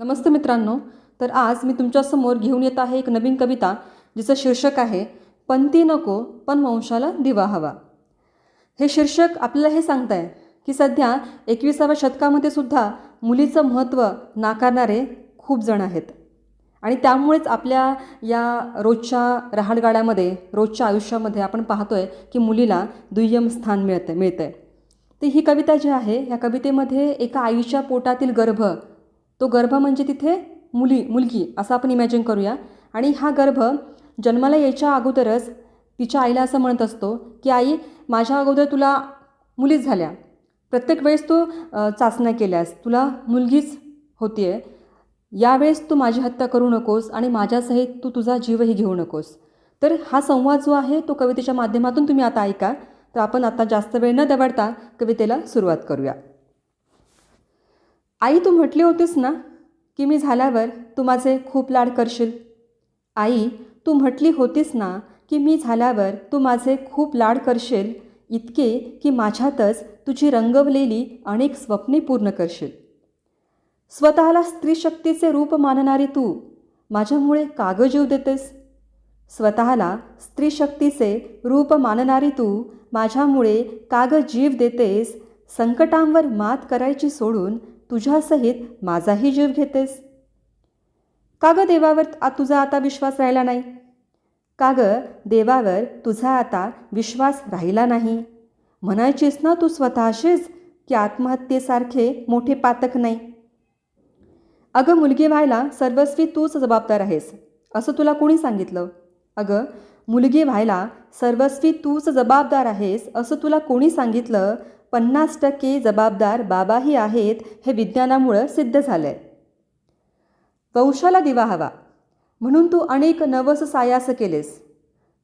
नमस्ते मित्रांनो. तर आज मी तुमच्यासमोर घेऊन येत आहे एक नवीन कविता, जिचं शीर्षक आहे पंती नको पण वंशाला दिवा हवा. हे शीर्षक आपल्याला हे सांगत आहे की सध्या 21व्या शतकामध्ये सुद्धा मुलीचं महत्त्व नाकारणारे खूप जण आहेत. आणि त्यामुळेच आपल्या या रोजच्या रहाटगाड्यामध्ये, रोजच्या आयुष्यामध्ये आपण पाहतो आहे की मुलीला दुय्यम स्थान मिळतं आहे. तर ही कविता जी आहे, ह्या कवितेमध्ये एका आईच्या पोटातील गर्भ, तो गर्भ म्हणजे तिथे मुलगी असं आपण इमॅजिन करूया. आणि हा गर्भ जन्माला यायच्या अगोदरच तिच्या आईला असं म्हणत असतो की आई, माझ्या अगोदर तुला मुलीच झाल्या, प्रत्येक वेळेस तू चाचण्या केल्यास, तुला मुलगीच होती आहे, यावेळेस तू माझी हत्या करू नकोस आणि माझ्यासहित तू तुझा जीवही घेऊ नकोस. तर हा संवाद जो आहे तो कवितेच्या माध्यमातून तुम्ही आता ऐका. तर आपण आता जास्त वेळ न दवडता कवितेला सुरुवात करूया. आई, तू म्हटली होतीस ना की मी झाल्यावर तू माझे खूप लाड करशील. आई, तू म्हटली होतीस ना की मी झाल्यावर तू माझे खूप लाड करशील, इतके की माझ्यातच तुझी रंगवलेली अनेक स्वप्ने पूर्ण करशील. स्वतःला स्त्रीशक्तीचे रूप मानणारी तू माझ्यामुळे का गं जीव देतेस. स्वतःला स्त्रीशक्तीचे रूप मानणारी तू माझ्यामुळे का गं जीव देतेस. संकटांवर मात करायची सोडून तुझ्यासहित माझाही जीव घेतेस. का गं देवावर तुझा आता विश्वास राहिला नाही. का गं देवावर तुझा आता विश्वास राहिला नाही. म्हणायचीस ना तू स्वतःशीच की आत्महत्येसारखे मोठे पातक नाही. अगं, मुलगी व्हायला सर्वस्वी तूच जबाबदार आहेस असं तुला कोणी सांगितलं. अगं, मुलगी व्हायला सर्वस्वी तूच जबाबदार आहेस असं तुला कोणी सांगितलं. 50% जबाबदार बाबाही आहेत, हे विज्ञानामुळं सिद्ध झालं आहे. वंशाला दिवा हवा म्हणून तू अनेक नवस सायास केलेस.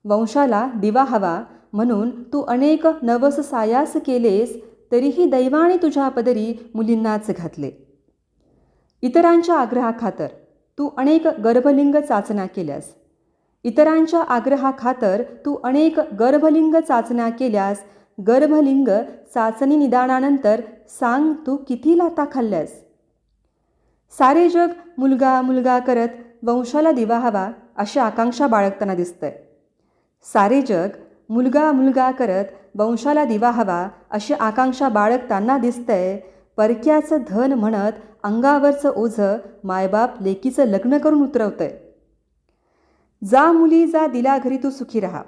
वंशाला दिवा हवा म्हणून तू अनेक नवस सायास केलेस, तरीही दैवाने तुझ्या पदरी मुलींनाच घातले. इतरांच्या आग्रहाखातर तू अनेक गर्भलिंग चाचण्या केल्यास. इतरांच्या आग्रहाखातर तू अनेक गर्भलिंग चाचण्या केल्यास. गर्भलिंग चाचणी निदानानंतर सांग तू किती लाथा खाल्ल्यास. सारे जग मुलगा मुलगा करत वंशाला दिवा हवा अशी आकांक्षा बाळगताना दिसतंय. सारे जग मुलगा मुलगा करत वंशाला दिवा हवा अशी आकांक्षा बाळगताना दिसतंय. परक्याचं धन म्हणत अंगावरचं ओझं मायबाप लेकीचं लग्न करून उतरवतंय. जा मुली जा दिल्या घरी तू सुखी राहा.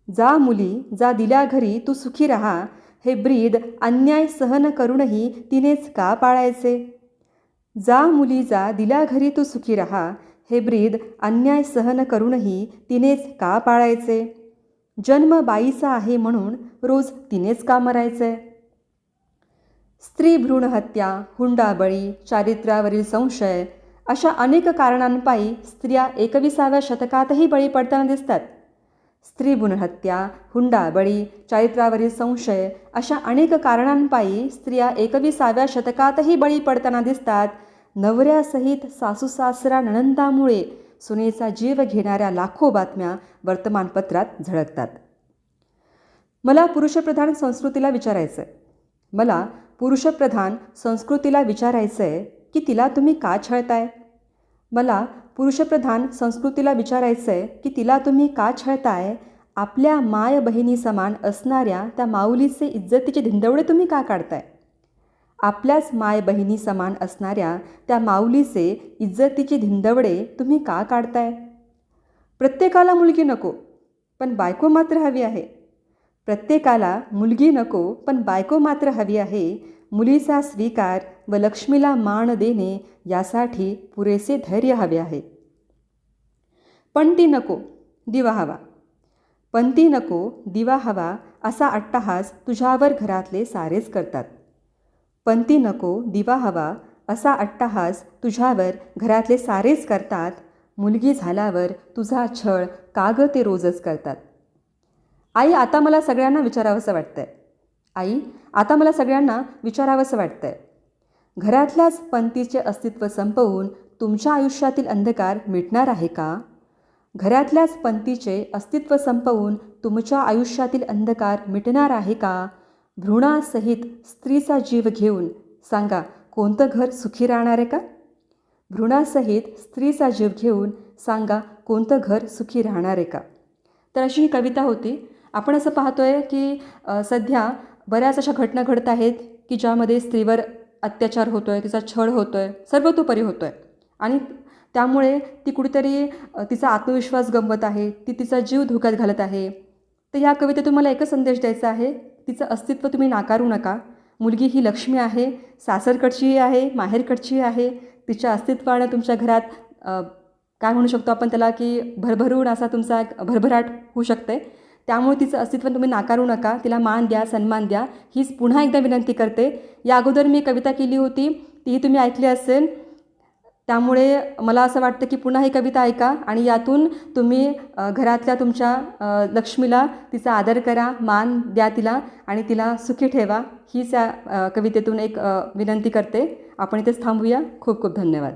जा मुली जा दिल्या घरी तू सुखी राहा. हे ब्रीद अन्याय सहन करूनही तिनेच का पाळायचे. जा मुली जा दिल्या घरी तू सुखी राहा. हे ब्रीद अन्याय सहन करूनही तिनेच का पाळायचे. जन्म बाईचा आहे म्हणून रोज तिनेच का मरायचे. स्त्री भ्रूण हत्या, हुंडाबळी, चारित्र्यावरील संशय अशा अनेक कारणांपायी स्त्रिया 21व्या शतकातही बळी पडताना दिसतात. स्त्री भ्रूण हत्या, हुंडाबळी, चारित्र्यावरील संशय अशा अनेक कारणांपायी स्त्रिया 21व्या शतकातही बळी पडताना दिसतात. नवऱ्यासहित सासू सासरा नणंदामुळे सुनेचा जीव घेणाऱ्या लाखो बातम्या वर्तमानपत्रात झळकतात. मला पुरुषप्रधान संस्कृतीला विचारायचं आहे. मला पुरुषप्रधान संस्कृतीला विचारायचं आहे की तिला तुम्ही का छळताय. मला पुरुषप्रधान संस्कृतीला विचारायचं आहे की तिला तुम्ही का छळताय. आपल्या माय बहिणी समान असणाऱ्या त्या माऊलीचे इज्जतीचे धिंडवडे तुम्ही का काढताय. आपल्याच माय बहिणी समान असणाऱ्या त्या माऊलीचे इज्जतीचे धिंडवडे तुम्ही का काढताय. प्रत्येकाला मुलगी नको पण बायको मात्र हवी आहे. प्रत्येकाला मुलगी नको पण बायको मात्र हवी आहे. मुलीचा स्वीकार व लक्ष्मीला मान देणे यासाठी पुरेसे धैर्य हवे आहे. पंती नको दिवा हवा. पंती नको दिवा हवा असा अट्टहास तुझ्यावर घरातले सारेच करतात. पंती नको दिवा हवा असा अट्टहास तुझ्यावर घरातले सारेच करतात. मुलगी झाल्यावर तुझा छळ का गं ते रोजच करतात. आई, आता मला सगळ्यांना विचारावंसं वाटतंय. आई, आता मला सगळ्यांना विचारावंसं वाटतंय. घरातल्याच पंतीचे अस्तित्व संपवून तुमच्या आयुष्यातील अंधकार मिटणार आहे का. घरातल्याच पंतीचे अस्तित्व संपवून तुमच्या आयुष्यातील अंधकार मिटणार आहे का. भ्रूणासहित स्त्रीचा जीव घेऊन सांगा कोणतं घर सुखी राहणार आहे का. भ्रूणासहित स्त्रीचा जीव घेऊन सांगा कोणतं घर सुखी राहणार आहे का. तर अशी ही कविता होती. आपण असं पाहतोय की सध्या बऱ्याच अशा घटना घडत आहेत की ज्यामध्ये स्त्रीवर अत्याचार होतो आहे, तिचा छळ होतो आहे, सर्वतोपरी होतो आहे. आणि त्यामुळे ती कुठेतरी तिचा आत्मविश्वास गमवत आहे, ती तिचा जीव धोक्यात घालत आहे. तर या कवितेतून मला एकच संदेश द्यायचा आहे, तिचं अस्तित्व तुम्ही नाकारू नका. मुलगी ही लक्ष्मी आहे, सासरकडचीही आहे, माहेरकडचीही आहे. तिच्या अस्तित्वानं तुमच्या घरात काय म्हणू शकतो आपण त्याला की भरभरून असा तुमचा एक भरभराट होऊ शकते. त्यामुळे तिचं अस्तित्व तुम्ही नाकारू नका, तिला मान द्या, सन्मान द्या, हीच पुन्हा एकदा विनंती करते. या अगोदर मी कविता केली होती, तीही तुम्ही ऐकली असेल. त्यामुळे मला असं वाटतं की पुन्हा ही कविता ऐका आणि यातून तुम्ही घरातल्या तुमच्या लक्ष्मीला तिचा आदर करा, मान द्या तिला आणि तिला सुखी ठेवा. हीच या कवितेतून एक विनंती करते. आपण इथेच थांबूया. खूप खूप धन्यवाद.